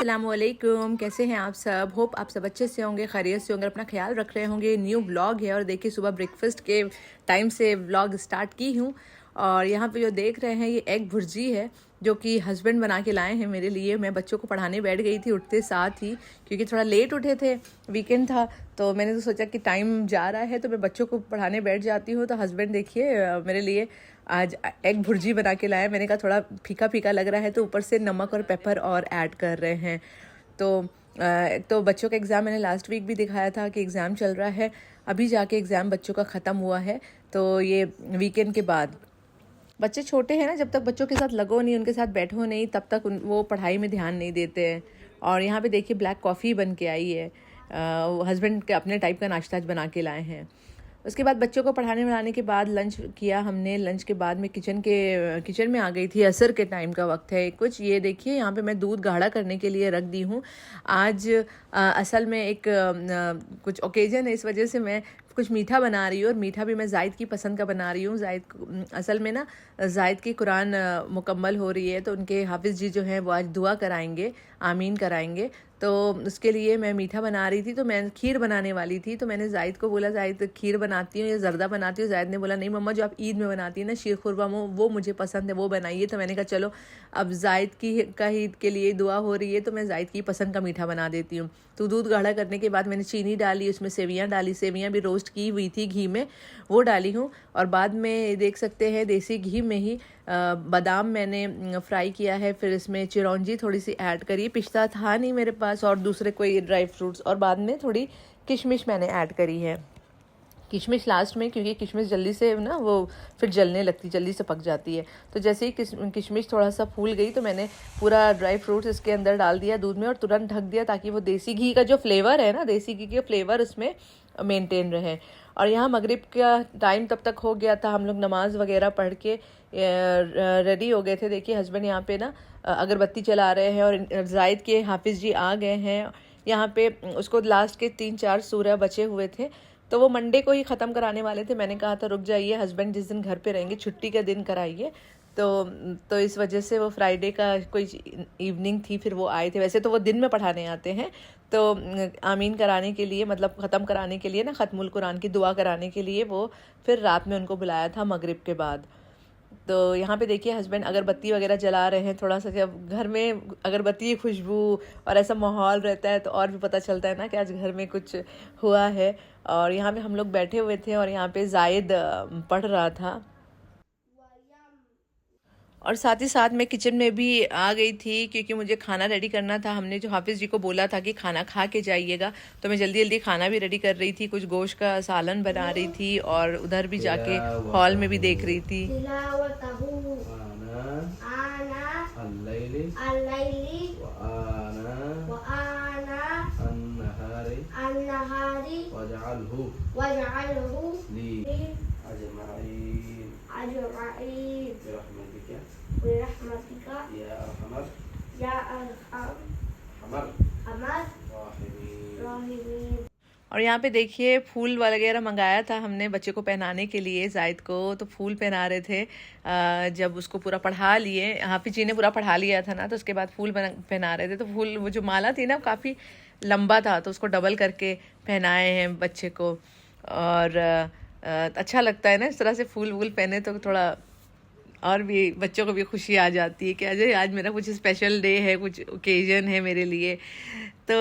अस्सलामुअलैकुम, कैसे हैं आप सब। होप आप सब अच्छे से होंगे, खैरियत से होंगे, अपना ख्याल रख रहे होंगे। न्यू व्लॉग है और देखिए सुबह ब्रेकफास्ट के टाइम से व्लॉग स्टार्ट की हूँ। और यहाँ पे जो देख रहे हैं ये एग भुर्जी है जो कि हस्बैंड बना के लाए हैं मेरे लिए। मैं बच्चों को पढ़ाने बैठ गई थी उठते साथ ही, क्योंकि थोड़ा लेट उठे थे, वीकेंड था, तो मैंने तो सोचा कि टाइम जा रहा है तो मैं बच्चों को पढ़ाने बैठ जाती हूँ। तो हस्बैंड देखिए मेरे लिए आज एग भुर्जी बना के लाए। मैंने कहा थोड़ा फीका फीका लग रहा है तो ऊपर से नमक और पेपर और ऐड कर रहे हैं। तो बच्चों का एग्ज़ाम मैंने लास्ट वीक भी दिखाया था कि एग्ज़ाम चल रहा है, अभी जाके एग्ज़ाम बच्चों का ख़त्म हुआ है। तो ये वीकेंड के बाद, बच्चे छोटे हैं ना, जब तक बच्चों के साथ लगो नहीं, उनके साथ बैठो नहीं, तब तक वो पढ़ाई में ध्यान नहीं देते हैं। और यहाँ पे देखिए ब्लैक कॉफ़ी बन के आई है, हस्बैंड के अपने टाइप का नाश्ता बना के लाए हैं। उसके बाद बच्चों को पढ़ाने वढ़ाने के बाद लंच किया हमने। लंच के बाद मैं किचन में आ गई थी। असर के टाइम का वक्त है कुछ। ये देखिए यहाँ पे मैं दूध गाढ़ा करने के लिए रख दी हूँ। आज असल में एक कुछ ओकेजन है, इस वजह से मैं कुछ मीठा बना रही हूँ। और मीठा भी मैं जायद की पसंद का बना रही हूँ। जायद असल में ना जायद की कुरान मुकम्मल हो रही है, तो उनके हाफिज़ जी जो हैं वो आज दुआ कराएंगे, आमीन कराएंगे। तो उसके लिए मैं मीठा बना रही थी, तो मैं खीर बनाने वाली थी। तो मैंने जायद को बोला, जायद खीर बनाती हूँ या ज़र्दा बनाती हूँ। जायद ने बोला नहीं मम्मा, जो आप ईद में बनाती है ना शीर खुरबा, वो मुझे पसंद है, वो बनाइए। तो मैंने कहा चलो, अब जायद का ईद के लिए दुआ हो रही है तो मैं जायद की पसंद का मीठा बना देती हूँ। तो दूध गाढ़ा करने के बाद मैंने चीनी डाली, उसमें सेवियाँ डाली, सेवियाँ भी रोस्ट की हुई थी घी में, वो डाली हूँ। और बाद में देख सकते हैं देसी घी में ही बादाम मैंने फ्राई किया है, फिर इसमें चिरौंजी थोड़ी सी ऐड करी। पिस्ता था नहीं मेरे पास और दूसरे कोई ड्राई फ्रूट्स, और बाद में थोड़ी किशमिश मैंने ऐड करी है। किशमिश लास्ट में, क्योंकि किशमिश जल्दी से ना वो फिर जलने लगती, जल्दी से पक जाती है। तो जैसे ही किशमिश थोड़ा सा फूल गई तो मैंने पूरा ड्राई फ्रूट्स इसके अंदर डाल दिया दूध में और तुरंत ढक दिया, ताकि वो देसी घी का जो फ्लेवर है ना, देसी घी का फ्लेवर उसमें मेंटेन रहे। और यहाँ मगरिब का टाइम तब तक हो गया था, हम लोग नमाज वगैरह पढ़ के रेडी हो गए थे। देखिए हस्बैंड यहाँ पे ना अगरबत्ती चला रहे हैं और जायद के हाफिज़ जी आ गए हैं। यहाँ पे उसको लास्ट के 3-4 सूरह बचे हुए थे, तो वो मंडे को ही ख़त्म कराने वाले थे। मैंने कहा था रुक जाइए, हस्बैंड जिस दिन घर पे रहेंगे, छुट्टी का दिन कराइए। तो इस वजह से वो फ्राइडे का कोई इवनिंग थी, फिर वो आए थे। वैसे तो वो दिन में पढ़ाने आते हैं, तो आमीन कराने के लिए, मतलब ख़त्म कराने के लिए ना, ख़त्मुल कुरान की दुआ कराने के लिए वो फिर रात में उनको बुलाया था मगरिब के बाद। तो यहाँ पे देखिए हस्बैंड अगरबत्ती वगैरह जला रहे हैं। थोड़ा सा जब घर में अगरबत्ती की खुशबू और ऐसा माहौल रहता है तो और भी पता चलता है ना कि आज घर में कुछ हुआ है। और यहाँ पे हम लोग बैठे हुए थे और यहाँ पे जायद पढ़ रहा था। और साथ ही साथ मैं किचन में भी आ गई थी, क्योंकि मुझे खाना रेडी करना था। हमने जो हाफिज़ जी को बोला था कि खाना खा के जाइएगा, तो मैं जल्दी जल्दी खाना भी रेडी कर रही थी। कुछ गोश्त का सालन बना रही थी और उधर भी जाके हॉल में भी देख रही थी। और यहाँ पे देखिए फूल वगैरह मंगाया था हमने बच्चे को पहनाने के लिए, जायद को। तो फूल पहना रहे थे। जब उसको पूरा पढ़ा लिए, हाफिज़ जी ने पूरा पढ़ा लिया था ना, तो उसके बाद फूल पहना रहे थे। तो फूल, वो जो माला थी ना, काफ़ी लंबा था, तो उसको डबल करके पहनाए हैं बच्चे को। और अच्छा लगता है ना इस तरह से फूल वूल पहने, तो थोड़ा और भी बच्चों को भी खुशी आ जाती है कि अजय आज मेरा कुछ स्पेशल डे है, कुछ ओकेजन है मेरे लिए। तो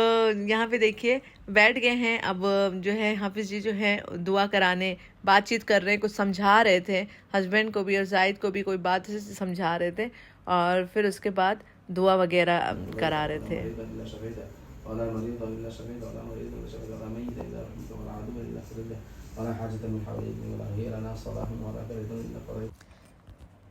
यहाँ पे देखिए बैठ गए हैं। अब जो है हाफिज़ जी जो है दुआ कराने, बातचीत कर रहे हैं, कुछ समझा रहे थे हस्बैंड को भी और जायद को भी, कोई बात समझा रहे थे। और फिर उसके बाद दुआ वगैरह करा रहे थे।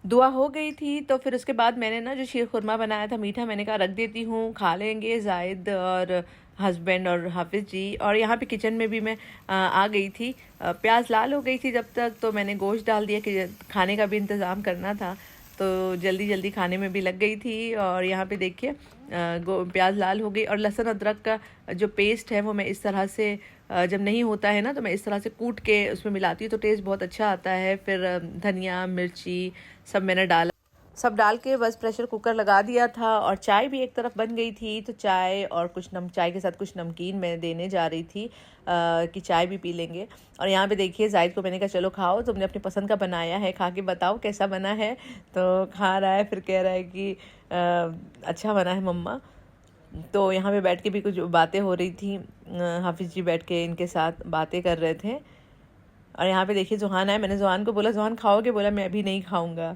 दुआ हो गई थी, तो फिर उसके बाद मैंने ना जो शीर खुरमा बनाया था मीठा, मैंने कहा रख देती हूँ, खा लेंगे जायद और हस्बैंड और हाफिज़ जी। और यहाँ पे किचन में भी मैं आ गई थी। प्याज लाल हो गई थी जब तक, तो मैंने गोश्त डाल दिया कि खाने का भी इंतज़ाम करना था, तो जल्दी जल्दी खाने में भी लग गई थी। और यहाँ पे देखिए प्याज लाल हो गई। और लहसुन अदरक का जो पेस्ट है वो मैं इस तरह से, जब नहीं होता है ना, तो मैं इस तरह से कूट के उसमें मिलाती हूँ, तो टेस्ट बहुत अच्छा आता है। फिर धनिया मिर्ची सब मैंने डाला। सब डाल के बस प्रेशर कुकर लगा दिया था और चाय भी एक तरफ बन गई थी। तो चाय और चाय के साथ कुछ नमकीन मैं देने जा रही थी कि चाय भी पी लेंगे। और यहाँ पे देखिए जाहिद को मैंने कहा चलो खाओ, तुमने अपनी पसंद का बनाया है, खा के बताओ कैसा बना है। तो खा रहा है, फिर कह रहा है कि अच्छा बना है मम्मा। तो यहाँ पे बैठ के भी कुछ बातें हो रही थी, हाफिज़ जी बैठ के इनके साथ बातें कर रहे थे। और यहाँ पे देखिए जुहान आए, मैंने जुहान को बोला जुहान खाओगे, बोला मैं अभी नहीं खाऊंगा।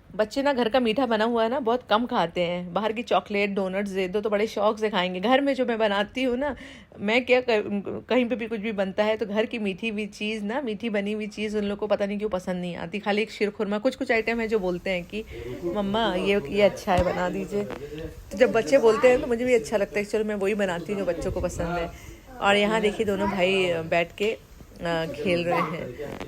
बच्चे ना घर का मीठा बना हुआ है ना बहुत कम खाते हैं, बाहर की चॉकलेट डोनट्स दे दो तो बड़े शौक से खाएंगे। घर में जो मैं बनाती हूँ ना, मैं क्या कहीं पे भी कुछ भी बनता है तो घर की मीठी हुई चीज़ ना, मीठी बनी हुई चीज़ उन लोग को पता नहीं क्यों पसंद नहीं आती। खाली एक शीरखुरमा, कुछ कुछ आइटम है जो बोलते हैं कि मम्मा ये अच्छा है बना दीजिए। तो जब बच्चे बोलते हैं तो मुझे भी अच्छा लगता है, चलो मैं वही बनाती हूँ जो बच्चों को पसंद है। और यहाँ देखिए दोनों भाई बैठ के खेल रहे हैं।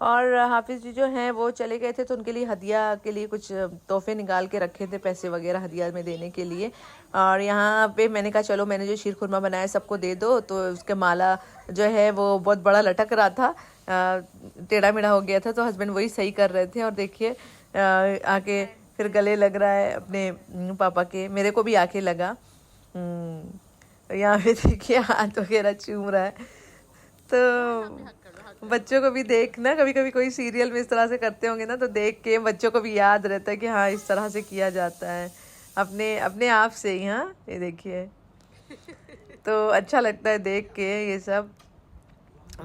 और हाफिज़ जी जो हैं वो चले गए थे तो उनके लिए हदिया के लिए कुछ तोहफे निकाल के रखे थे, पैसे वगैरह हदिया में देने के लिए। और यहाँ पे मैंने कहा चलो मैंने जो शीरखुरमा बनाया सबको दे दो। तो उसके माला जो है वो बहुत बड़ा लटक रहा था, टेढ़ा मेढ़ा हो गया था, तो हस्बैंड वही सही कर रहे थे। और देखिए आके फिर गले लग रहा है अपने पापा के, मेरे को भी आके लगा। यहाँ पे देखिए हाथ वगैरह चूम रहा है। तो बच्चों को भी देखना, कभी कभी कोई सीरियल में इस तरह से करते होंगे ना तो देख के बच्चों को भी याद रहता है कि हाँ इस तरह से किया जाता है अपने अपने आप से ही। हाँ ये देखिए, तो अच्छा लगता है देख के, ये सब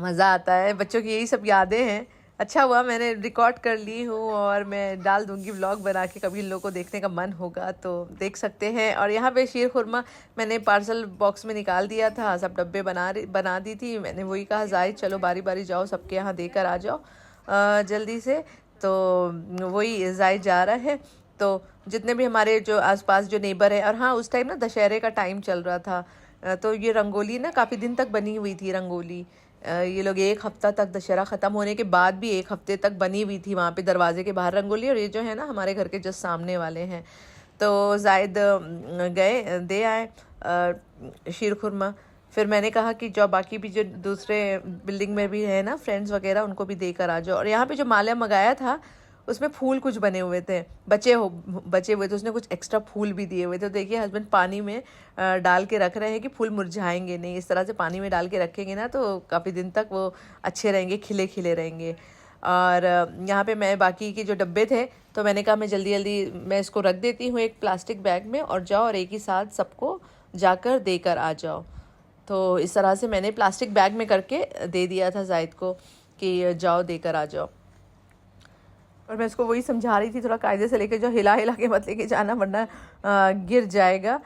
मज़ा आता है, बच्चों की यही सब यादें हैं। अच्छा हुआ मैंने रिकॉर्ड कर ली हूँ और मैं डाल दूँगी व्लॉग बना के, कभी इन लोगों को देखने का मन होगा तो देख सकते हैं। और यहाँ पे शीरखुरमा मैंने पार्सल बॉक्स में निकाल दिया था, सब डब्बे बना दी थी। मैंने वही कहा जाहिद चलो बारी बारी जाओ सबके यहाँ देकर आ जाओ जल्दी से। तो वही जाहिद जा रहा है। तो जितने भी हमारे जो आसपास जो नेबर है, और हाँ उस टाइम ना दशहरे का टाइम चल रहा था, तो ये रंगोली ना काफ़ी दिन तक बनी हुई थी रंगोली। ये लोग एक हफ्ता तक, दशहरा ख़त्म होने के बाद भी एक हफ्ते तक बनी हुई थी वहाँ पे दरवाजे के बाहर रंगोली। और ये जो है ना हमारे घर के जस्ट सामने वाले हैं। तो जायद गए दे आए शीरखुरमा। फिर मैंने कहा कि जो बाकी भी जो दूसरे बिल्डिंग में भी है ना फ्रेंड्स वगैरह, उनको भी देकर आ जाओ। और यहाँ पे जो माला मंगाया था उसमें फूल कुछ बने हुए थे, बचे हुए थे, उसने कुछ एक्स्ट्रा फूल भी दिए हुए थे। तो देखिए हस्बैंड पानी में डाल के रख रहे हैं कि फूल मुरझाएंगे नहीं, इस तरह से पानी में डाल के रखेंगे ना तो काफ़ी दिन तक वो अच्छे रहेंगे, खिले खिले रहेंगे। और यहाँ पे मैं बाकी के जो डब्बे थे तो मैंने कहा मैं जल्दी जल्दी मैं इसको रख देती हूँ एक प्लास्टिक बैग में, और जाओ और एक ही साथ सबको जाकर देकर आ जाओ। तो इस तरह से मैंने प्लास्टिक बैग में करके दे दिया था जाहिद को कि जाओ देकर आ जाओ। और मैं उसको वही समझा रही थी थोड़ा कायदे से लेके, जो हिला हिला के मत लेके जाना वरना गिर जाएगा।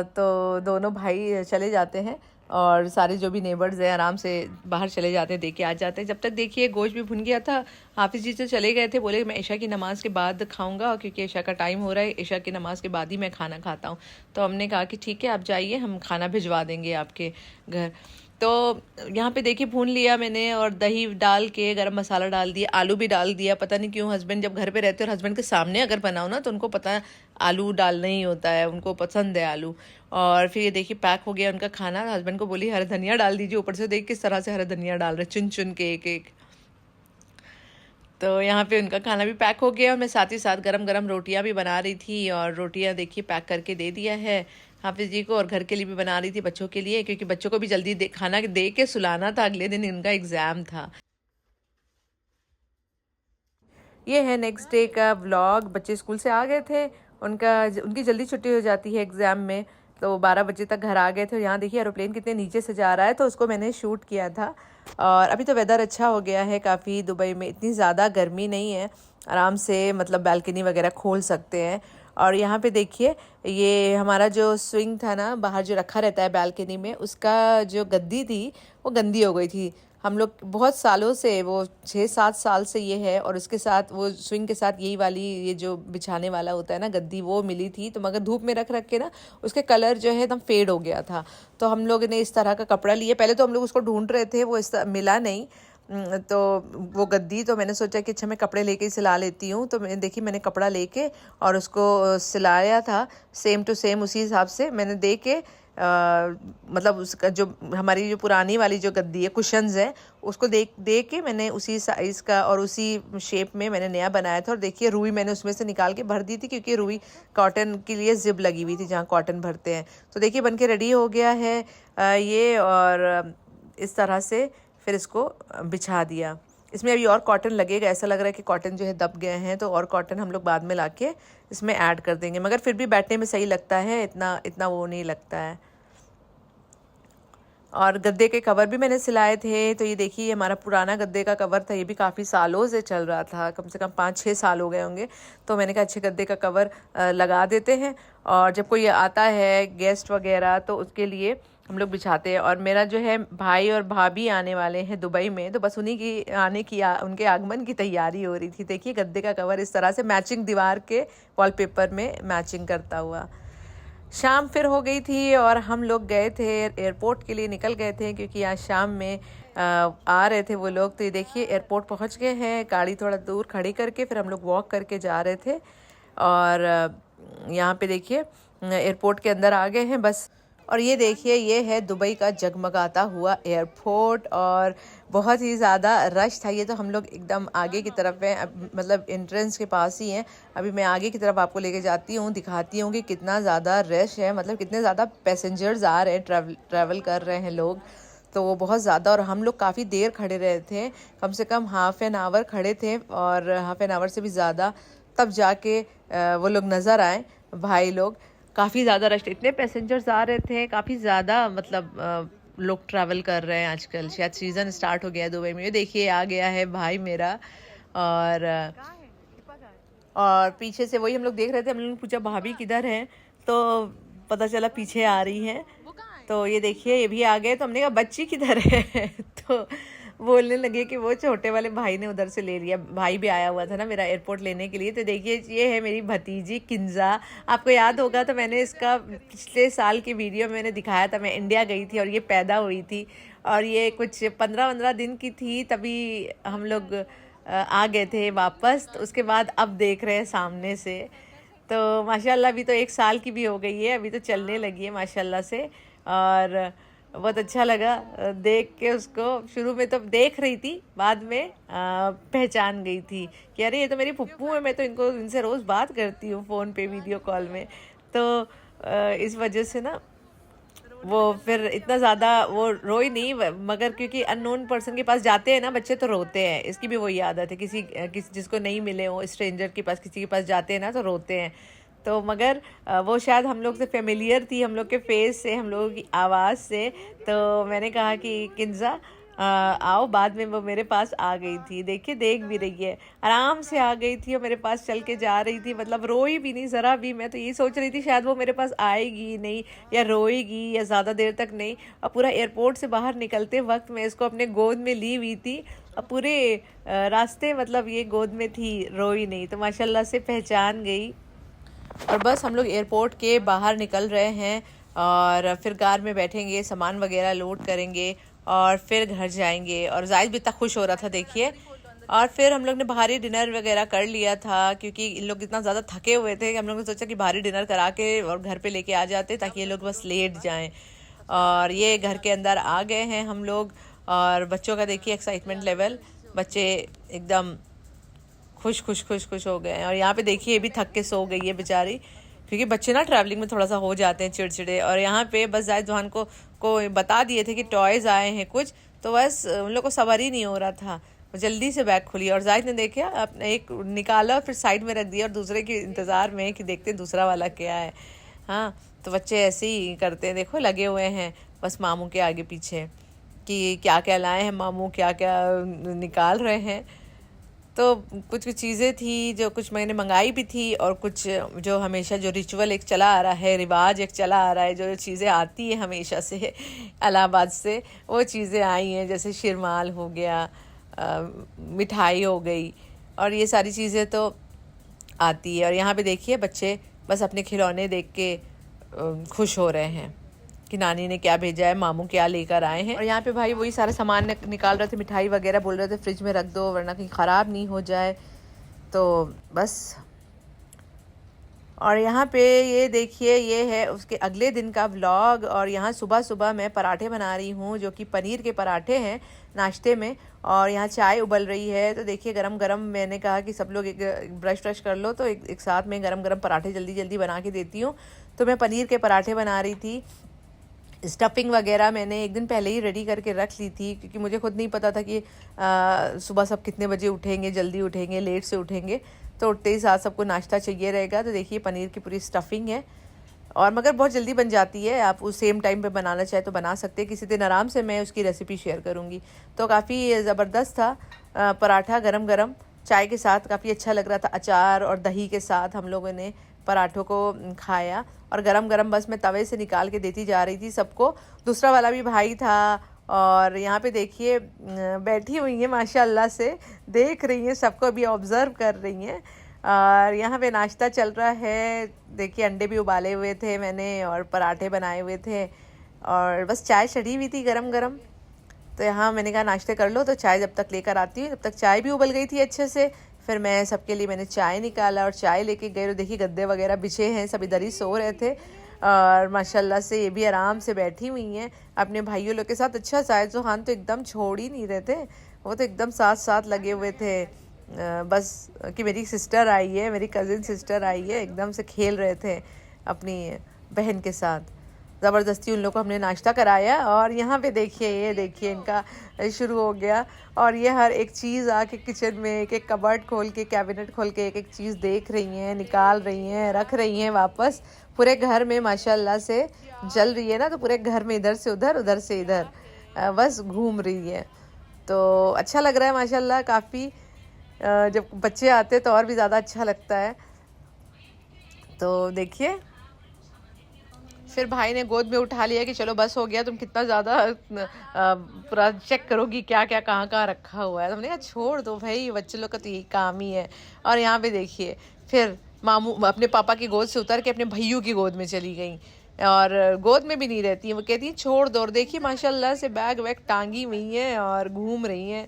तो दोनों भाई चले जाते हैं और सारे जो भी नेबर्स हैं आराम से बाहर चले जाते हैं, दे के आ जाते हैं। जब तक देखिए गोश्त भी भुन गया था, हाफिज़ जी तो चले गए थे, बोले मैं ईशा की नमाज़ के बाद खाऊंगा क्योंकि ईशा का टाइम हो रहा है, ईशा की नमाज़ के बाद ही मैं खाना खाता हूँ। तो हमने कहा कि ठीक है आप जाइए, हम खाना भिजवा देंगे आपके घर। तो यहाँ पे देखिए भून लिया मैंने और दही डाल के गरम मसाला डाल दिया, आलू भी डाल दिया। पता नहीं क्यों हस्बैंड जब घर पे रहते हैं और हस्बैंड के सामने अगर बनाओ ना तो उनको पता है आलू डालना ही होता है, उनको पसंद है आलू। और फिर ये देखिए पैक हो गया उनका खाना। हस्बैंड को बोली हरा धनिया डाल दीजिए ऊपर से, देख किस तरह से हरा धनिया डाल रहे चुन चुन के एक एक। तो यहाँ पे उनका खाना भी पैक हो गया और मैं साथ ही साथ गरम गरम रोटियाँ भी बना रही थी। और रोटियाँ देखिए पैक करके दे दिया है हाफिज़ जी को, और घर के लिए भी बना रही थी बच्चों के लिए, क्योंकि बच्चों को भी जल्दी खाना दे के सुलाना था, अगले दिन इनका एग्ज़ाम था। ये है नेक्स्ट डे का व्लॉग। बच्चे स्कूल से आ गए थे, उनकी जल्दी छुट्टी हो जाती है एग्ज़ाम में, तो 12 बजे तक घर आ गए थे। और यहाँ देखिए एरोप्लेन कितने नीचे से जा रहा है, तो उसको मैंने शूट किया था। और अभी तो वेदर अच्छा हो गया है काफ़ी, दुबई में इतनी ज़्यादा गर्मी नहीं है, आराम से मतलब बालकनी वगैरह खोल सकते हैं। और यहाँ पे देखिए ये हमारा जो स्विंग था ना बाहर जो रखा रहता है बालकनी में, उसका जो गद्दी थी वो गंदी हो गई थी। हम लोग बहुत सालों से, वो 6-7 साल से ये है, और उसके साथ वो स्विंग के साथ यही वाली ये जो बिछाने वाला होता है ना गद्दी, वो मिली थी। तो मगर धूप में रख रख के ना उसके कलर जो है एकदम फेड हो गया था। तो हम लोग ने इस तरह का कपड़ा लिया, पहले तो हम लोग उसको ढूंढ रहे थे, वो मिला नहीं। तो वो गद्दी, तो मैंने सोचा कि अच्छा मैं कपड़े लेके ही सिला लेती हूँ। तो देखिए मैंने कपड़ा लेके और उसको सिलाया था सेम टू सेम, उसी हिसाब से मैंने दे के मतलब उसका जो हमारी जो पुरानी वाली जो गद्दी है, कुशन्स है, उसको दे के मैंने उसी साइज़ का और उसी शेप में मैंने नया बनाया था। और देखिए रुई मैंने उसमें से निकाल के भर दी थी, क्योंकि रुई कॉटन के लिए जिप लगी हुई थी जहाँ कॉटन भरते हैं। तो देखिए बन के रेडी हो गया है ये। और इस तरह से फिर इसको बिछा दिया। इसमें अभी और कॉटन लगेगा, ऐसा लग रहा है कि कॉटन जो है दब गए हैं, तो और कॉटन हम लोग बाद में लाके इसमें ऐड कर देंगे, मगर फिर भी बैठने में सही लगता है, इतना वो नहीं लगता है। और गद्दे के कवर भी मैंने सिलाए थे। तो ये देखिए हमारा पुराना गद्दे का कवर था, ये भी काफ़ी सालों से चल रहा था, कम से कम 5-6 साल हो गए होंगे। तो मैंने कहा अच्छे गद्दे का कवर लगा देते हैं, और जब कोई आता है गेस्ट वगैरह तो उसके लिए हम लोग बिछाते हैं। और मेरा जो है भाई और भाभी आने वाले हैं दुबई में, तो बस उन्हीं की उनके आगमन की तैयारी हो रही थी। देखिए गद्दे का कवर इस तरह से मैचिंग दीवार के वॉलपेपर में मैचिंग करता हुआ। शाम फिर हो गई थी और हम लोग गए थे एयरपोर्ट के लिए, निकल गए थे, क्योंकि आज शाम में आ रहे थे वो लोग। तो ये देखिए एयरपोर्ट पहुंच गए हैं, गाड़ी थोड़ा दूर खड़ी करके फिर हम लोग वॉक करके जा रहे थे। और यहाँ पे देखिए एयरपोर्ट के अंदर आ गए हैं बस। और ये देखिए ये है दुबई का जगमगाता हुआ एयरपोर्ट, और बहुत ही ज़्यादा रश था। ये तो हम लोग एकदम आगे की तरफ हैं, मतलब एंट्रेंस के पास ही हैं। अभी मैं आगे की तरफ आपको लेके जाती हूँ, दिखाती हूँ कि कितना ज़्यादा रश है, मतलब कितने ज़्यादा पैसेंजर्स आ रहे हैं, ट्रैवल कर रहे हैं लोग। तो वो बहुत ज़्यादा, और हम लोग काफ़ी देर खड़े रहे थे, कम से कम हाफ़ एन आवर खड़े थे, और हाफ़ एन आवर से भी ज़्यादा, तब जाके वो लोग नज़र आए, भाई लोग। काफ़ी ज़्यादा रश, इतने पैसेंजर्स आ रहे थे, काफ़ी ज़्यादा, मतलब लोग ट्रैवल कर रहे हैं आजकल, शायद सीज़न स्टार्ट हो गया है दुबई में। ये देखिए आ गया है भाई मेरा, और पीछे से वही हम लोग देख रहे थे। हम लोगों ने पूछा भाभी किधर है, तो पता चला पीछे आ रही है। तो ये देखिए ये भी आ गए। तो हमने कहा बच्ची किधर है तो बोलने लगे कि वो छोटे वाले भाई ने उधर से ले लिया। भाई भी आया हुआ था ना मेरा एयरपोर्ट लेने के लिए। तो देखिए ये है मेरी भतीजी किंजा। आपको याद होगा तो मैंने इसका पिछले साल की वीडियो में मैंने दिखाया था, मैं इंडिया गई थी और ये पैदा हुई थी, और ये कुछ 15-15 दिन की थी, तभी हम लोग आ गए थे वापस। तो उसके बाद अब देख रहे हैं सामने से, तो माशाल्लाह अभी तो 1 साल की भी हो गई है, अभी तो चलने लगी है माशाल्लाह से। और बहुत अच्छा लगा देख के उसको। शुरू में तो देख रही थी, बाद में पहचान गई थी कि अरे ये तो मेरी फुप्पू है, मैं तो इनसे रोज़ बात करती हूँ फ़ोन पे, वीडियो कॉल में। तो इस वजह से ना वो फिर इतना ज़्यादा वो रोई नहीं, मगर क्योंकि अननोन पर्सन के पास जाते हैं ना बच्चे तो रोते हैं। इसकी भी वही आदत है, किसी जिसको नहीं मिले हो, स्ट्रेंजर के पास, किसी के पास जाते हैं ना तो रोते हैं। तो मगर वो शायद हम लोग से फेमिलियर थी, हम लोग के फेस से, हम लोगों की आवाज़ से। तो मैंने कहा कि किंजा आओ। बाद में वो मेरे पास आ गई थी, देखिए देख भी रही है, आराम से आ गई थी और मेरे पास चल के जा रही थी, मतलब रोई भी नहीं ज़रा भी। मैं तो ये सोच रही थी शायद वो मेरे पास आएगी नहीं, या रोएगी, या ज़्यादा देर तक नहीं। और पूरा एयरपोर्ट से बाहर निकलते वक्त मैं इसको अपने गोद में ली हुई थी, और पूरे रास्ते मतलब ये गोद में थी, रोई नहीं। तो माशाल्लाह से पहचान गई। और बस हम लोग एयरपोर्ट के बाहर निकल रहे हैं, और फिर कार में बैठेंगे, सामान वगैरह लोड करेंगे और फिर घर जाएंगे। और जायद भी इतना खुश हो रहा था देखिए। और फिर हम लोग ने भारी डिनर वगैरह कर लिया था, क्योंकि इन लोग इतना ज़्यादा थके हुए थे कि हम लोग ने सोचा कि भारी डिनर करा के और घर पे लेके आ जाते, ताकि ये लोग बस लेट जाएं। और ये घर के अंदर आ गए हैं हम लोग। और बच्चों का देखिए एक्साइटमेंट लेवल, बच्चे एकदम खुश खुश खुश खुश हो गए हैं। और यहाँ पे देखिए ये भी थक के सो गई है बेचारी, क्योंकि बच्चे ना ट्रैवलिंग में थोड़ा सा हो जाते हैं चिड़चिड़े। और यहाँ पे बस जायद जहान को बता दिए थे कि टॉयज़ आए हैं कुछ, तो बस उन लोग को सबर ही नहीं हो रहा था, जल्दी से बैग खुली। और जायद ने देखा अपने एक निकाला और फिर साइड में रख दिया, और दूसरे के इंतज़ार में कि देखते दूसरा वाला क्या है। हाँ, तो बच्चे ऐसे ही करते हैं, देखो लगे हुए हैं बस मामू के आगे पीछे कि क्या क्या लाए हैं मामू, क्या क्या निकाल रहे हैं। तो कुछ कुछ चीज़ें थी जो कुछ मैंने मंगाई भी थी, और कुछ जो हमेशा जो रिचुअल एक चला आ रहा है, रिवाज एक चला आ रहा है, जो चीज़ें आती हैं हमेशा से इलाहाबाद से, वो चीज़ें आई हैं। जैसे शिरमाल हो गया, मिठाई हो गई, और ये सारी चीज़ें तो आती है। और यहाँ पे देखिए बच्चे बस अपने खिलौने देख के खुश हो रहे हैं। कि नानी ने क्या भेजा है, मामू क्या लेकर आए हैं। और यहाँ पे भाई वही सारा सामान निकाल रहे थे, मिठाई वगैरह, बोल रहे थे फ्रिज में रख दो वरना कहीं ख़राब नहीं हो जाए, तो बस। और यहाँ पे ये देखिए, ये है उसके अगले दिन का व्लॉग। और यहाँ सुबह सुबह मैं पराठे बना रही हूँ, जो कि पनीर के पराठे हैं नाश्ते में। और यहाँ चाय उबल रही है, तो देखिए गरम गरम, मैंने कहा कि सब लोग एक ब्रश व्रश कर लो, तो एक साथ में गरम गरम पराठे जल्दी जल्दी बना के देती हूँ। तो मैं पनीर के पराठे बना रही थी। स्टफिंग वगैरह मैंने एक दिन पहले ही रेडी करके रख ली थी, क्योंकि मुझे खुद नहीं पता था कि सुबह सब कितने बजे उठेंगे, जल्दी उठेंगे, लेट से उठेंगे, तो उठते ही साथ सबको नाश्ता चाहिए रहेगा। तो देखिए पनीर की पूरी स्टफिंग है, और मगर बहुत जल्दी बन जाती है। आप उस सेम टाइम पे बनाना चाहे तो बना सकते हैं, किसी दिन आराम से मैं उसकी रेसिपी शेयर करूँगी। तो काफ़ी ज़बरदस्त था पराठा, गरम गरम चाय के साथ, काफ़ी अच्छा लग रहा था। अचार और दही के साथ हम लोगों ने पराठों को खाया, और गरम गरम बस मैं तवे से निकाल के देती जा रही थी सबको। दूसरा वाला भी भाई था, और यहाँ पे देखिए बैठी हुई हैं माशाल्लाह से, देख रही हैं सबको, अभी ऑब्ज़र्व कर रही हैं। और यहाँ पे नाश्ता चल रहा है, देखिए अंडे भी उबाले हुए थे मैंने, और पराठे बनाए हुए थे, और बस चाय चढ़ी हुई थी गरम गरम। तो यहाँ मैंने कहा नाश्ते कर लो, तो चाय जब तक लेकर आती हूँ। जब तक चाय भी उबल गई थी अच्छे से, फिर मैं सबके लिए मैंने चाय निकाला और चाय लेके गए। और देखिए गद्दे वगैरह बिछे हैं, सब इधर ही सो रहे थे, और माशाल्लाह से ये भी आराम से बैठी हुई हैं अपने भाइयों लोग के साथ। अच्छा शायद जोहान तो एकदम छोड़ ही नहीं रहे थे, वो तो एकदम साथ साथ लगे हुए थे। बस कि मेरी सिस्टर आई है, मेरी कज़िन सिस्टर आई है, एकदम से खेल रहे थे अपनी बहन के साथ। ज़बरदस्ती उन लोग को हमने नाश्ता कराया। और यहाँ पे देखिए, ये देखिए इनका शुरू हो गया। और ये हर एक चीज़ आके किचन में एक एक कबर्ड खोल के, कैबिनेट खोल के एक एक चीज़ देख रही हैं, निकाल रही हैं, रख रही हैं वापस। पूरे घर में माशाल्लाह से जल रही है ना, तो पूरे घर में इधर से उधर, उधर से इधर बस घूम रही है। तो अच्छा लग रहा है माशाल्लाह काफ़ी। जब बच्चे आते तो और भी ज़्यादा अच्छा लगता है। तो देखिए फिर भाई ने गोद में उठा लिया कि चलो बस हो गया, तुम कितना ज़्यादा पूरा चेक करोगी क्या क्या कहाँ कहाँ रखा हुआ है। तो हमने कहा छोड़ दो भाई, बच्चे लोग का तो यही काम ही है। और यहाँ पे देखिए फिर मामू अपने पापा की गोद से उतर के अपने भैयू की गोद में चली गई, और गोद में भी नहीं रहती हैं, वो कहती हैं छोड़ दो। और देखिए माशाल्लाह से बैग वैग टांगी हुई हैं और घूम रही हैं,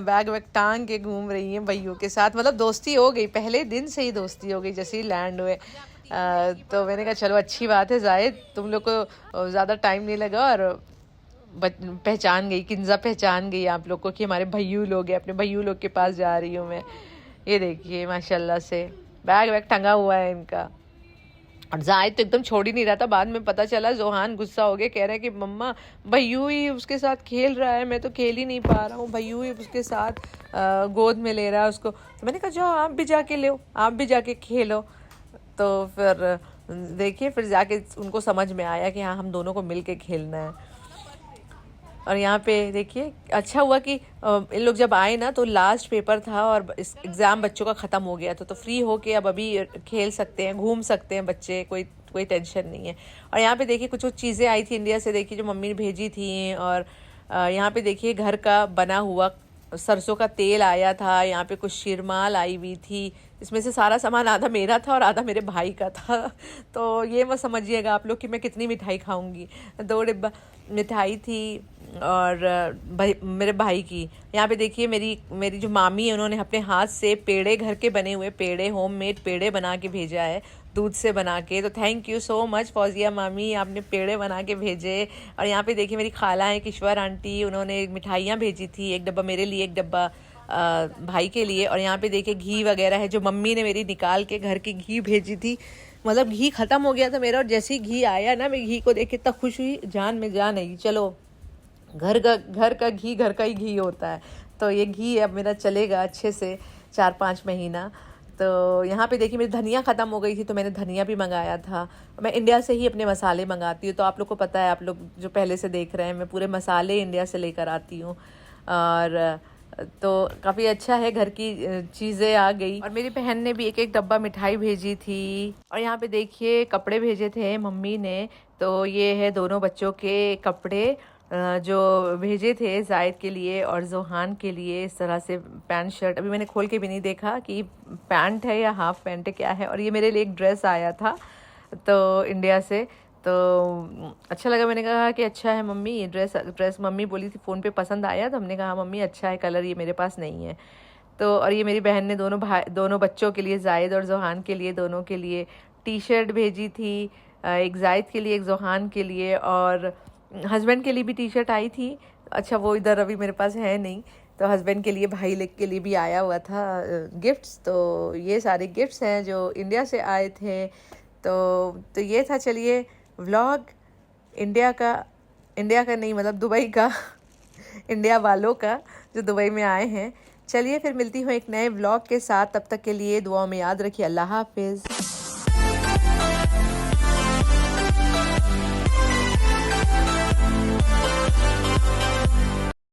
बैग वैग टांग के घूम रही हैं भैयू के साथ। मतलब दोस्ती हो गई, पहले दिन से ही दोस्ती हो गई जैसे ही लैंड हुए। तो मैंने कहा चलो अच्छी बात है जाहिद, तुम लोग को ज़्यादा टाइम नहीं लगा, और पहचान गई, किंजा पहचान गई आप लोग को कि हमारे भैयू लोग हैं। अपने भैयू लोग के पास जा रही हूँ मैं। ये देखिए माशाल्लाह से बैग वैग टंगा हुआ है इनका। और जाहिद तो एकदम छोड़ ही नहीं रहा था। बाद में पता चला जोहान गुस्सा हो गया, कह रहा है कि मम्मा भैयू ही उसके साथ खेल रहा है, मैं तो खेल ही नहीं पा रहा हूँ, भैयू ही उसके साथ गोद में ले रहा है उसको। तो मैंने कहा जाओ आप भी जाके लो, आप भी जाके खेलो। तो फिर देखिए फिर जाके उनको समझ में आया कि हाँ हम दोनों को मिल के खेलना है। और यहाँ पे देखिए अच्छा हुआ कि इन लोग जब आए ना, तो लास्ट पेपर था और इस एग्ज़ाम बच्चों का ख़त्म हो गया था, तो फ्री हो के अब अभी खेल सकते हैं, घूम सकते हैं बच्चे, कोई कोई टेंशन नहीं है। और यहाँ पे देखिए कुछ चीज़ें आई थी इंडिया से, देखिए जो मम्मी ने भेजी थी। और यहाँ पे देखिए घर का बना हुआ सरसों का तेल आया था, यहाँ पे कुछ शीरमाल आई हुई थी। इसमें से सारा सामान आधा मेरा था और आधा मेरे भाई का था। तो ये मत समझिएगा आप लोग कि मैं कितनी मिठाई खाऊंगी। 2 डिब्बा मिठाई थी, और मेरे भाई की। यहाँ पे देखिए मेरी जो मामी है, उन्होंने अपने हाथ से पेड़े, घर के बने हुए पेड़े, होममेड पेड़े बना के भेजा है, दूध से बना के। तो thank you so much Fauzia मामी, आपने पेड़े बना के भेजे। और यहाँ पे देखिए मेरी खाला है किश्वर आंटी, उन्होंने मिठाइयाँ भेजी थी, 1 डब्बा मेरे लिए, 1 डब्बा भाई के लिए। और यहाँ पे देखिए घी वगैरह है, जो मम्मी ने मेरी निकाल के घर की घी भेजी थी। मतलब घी ख़त्म हो गया था मेरा, और जैसे ही घी आया ना, मैं घी को देख के इतना खुश हुई, जान में जान आई। चलो घर का घी घर का ही घी होता है। तो ये घी अब मेरा चलेगा अच्छे से 4-5 महीना। तो यहाँ पे देखिए मेरी धनिया ख़त्म हो गई थी, तो मैंने धनिया भी मंगाया था। मैं इंडिया से ही अपने मसाले मंगाती हूँ, तो आप लोग को पता है, आप लोग जो पहले से देख रहे हैं, मैं पूरे मसाले इंडिया से लेकर आती हूँ। और तो काफ़ी अच्छा है, घर की चीज़ें आ गई। और मेरी बहन ने भी 1-1 डब्बा मिठाई भेजी थी। और यहाँ पे देखिए कपड़े भेजे थे मम्मी ने, तो ये है दोनों बच्चों के कपड़े जो भेजे थे जायद के लिए और जोहान के लिए। इस तरह से पैंट शर्ट, अभी मैंने खोल के भी नहीं देखा कि पैंट है या हाफ पैंट है क्या है। और ये मेरे लिए एक ड्रेस आया था तो इंडिया से, तो अच्छा लगा। मैंने कहा कि अच्छा है मम्मी, ये ड्रेस मम्मी बोली थी फ़ोन पे पसंद आया, तो हमने कहा मम्मी अच्छा है कलर, ये मेरे पास नहीं है। तो और ये मेरी बहन ने दोनों बच्चों के लिए, जायद और जोहान के लिए, दोनों के लिए टी शर्ट भेजी थी। एक जायद के लिए, एक जोहान के लिए, और हस्बैंड के लिए भी टी शर्ट आई थी। अच्छा वो इधर अभी मेरे पास है नहीं, तो हस्बैंड के लिए, भाई लेग के लिए भी आया हुआ था गिफ्ट्स। तो ये सारे गिफ्ट्स हैं जो इंडिया से आए थे। तो ये था, चलिए व्लॉग इंडिया का नहीं, मतलब दुबई का इंडिया वालों का जो दुबई में आए हैं। चलिए फिर मिलती हूँ एक नए व्लॉग के साथ, तब तक के लिए दुआ में याद रखिए। अल्लाह हाफिज़।